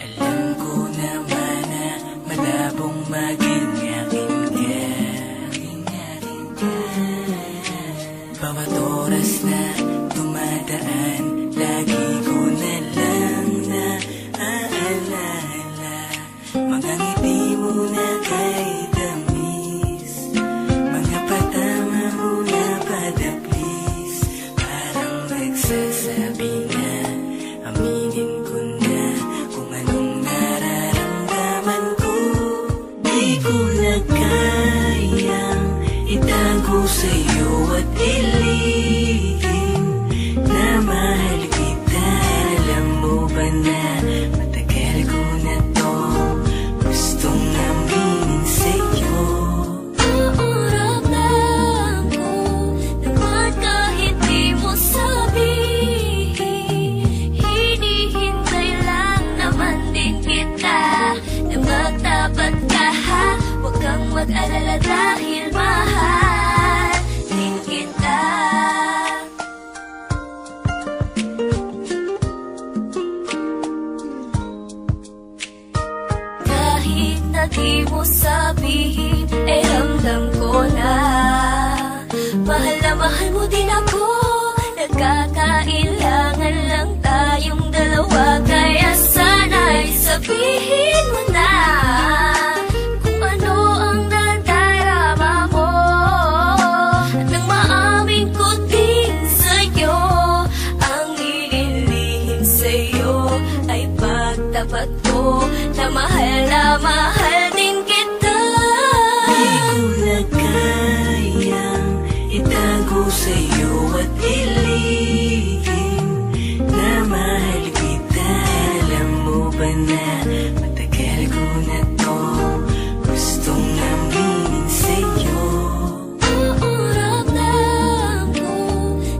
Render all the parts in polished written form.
Alam ko naman na malabong maging akin ka. Bawat oras na dumadaan, lagi ko na lang naaalala mga ngiti mo na kay tamis, mga patama mo na padaplis. Parang nagsasabi na, aminin ko na kung anong nararamdaman ko. Di ko na kayang itago sa'yo at ilihim na mahal kita. Alam mo ba na matagal ko na to gustong aminin sa'yo. Uurap lang ko naman kahit di mo sabihin. Hinihintay lang naman din kita na magtapat ka ha. Huwag kang mag-alala dahil mahal din kita. Kahit na di mo sabihin, eh ramdam ko na mahal mo din ako. Nagkakailangan lang tayong dalawa, kaya sana'y sabihin mo na kung ano ang nadarama mo. At nang maamin ko din sa'yo, ang ililihim sa'yo ay pagtapat ko na mahal din kita. Di ko na kayang itago sa'yo at ilihim na mahal kita. Alam mo ba na matagal ko na to gustong aminin sa'yo. Uurap lang ko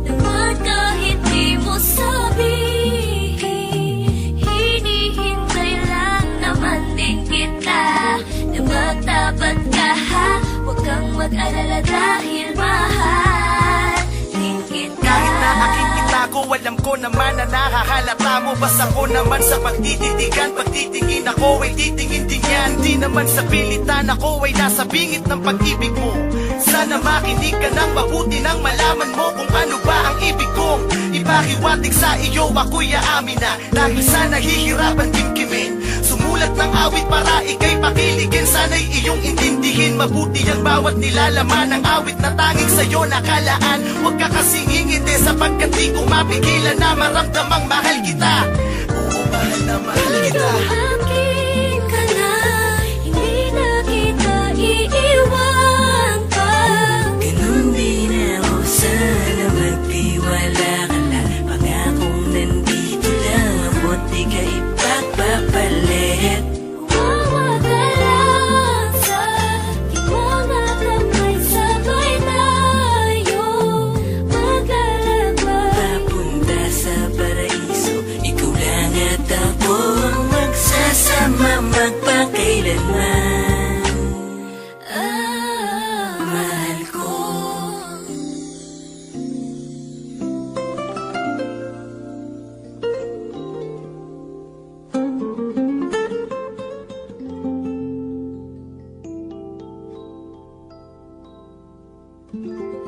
naman kahit di mo sabihin. Hinihintay lang naman din kita na magtapat ka ha. Huwag kang mag-alala dahil mahal din kita. Kahit na aking itago, alam ko naman na nakahalata mo. Basta ko naman sa pagtititigan, pagtitingin ako ay titingin din yan. Di naman sa pilitan, ako ay nasa bingit ng pag-ibig mo. Sana makinig ka ng mabuti nang malaman mo kung ano ba ang ibig kong ipahiwatig sa iyo. Ako'y aamin na dahil sa nahihirapan kimkimin, sumulat ng awit para ika'y pakiligin. Sana'y iyong intindihin mabuti ang bawat nilalaman ng awit na tanging sa'yo nakalaan. Huwag ka kasing ingiti sapagkat di ko mapigilan na maramdamang mahal kita. Oo, mahal kita. Akin ka na, hindi na kita iiwan pa. Ganun din ako, sana magtiwala ka lang. Pangakong nandito lang, abot di ka ipagpapalit. Huwag ka lang sa aking mga kamay, sabay tayo maglalakbay. Papunta sa paraiso, ikaw lang at ako ang magsasama magpakailanman. Mahal ko. Ah.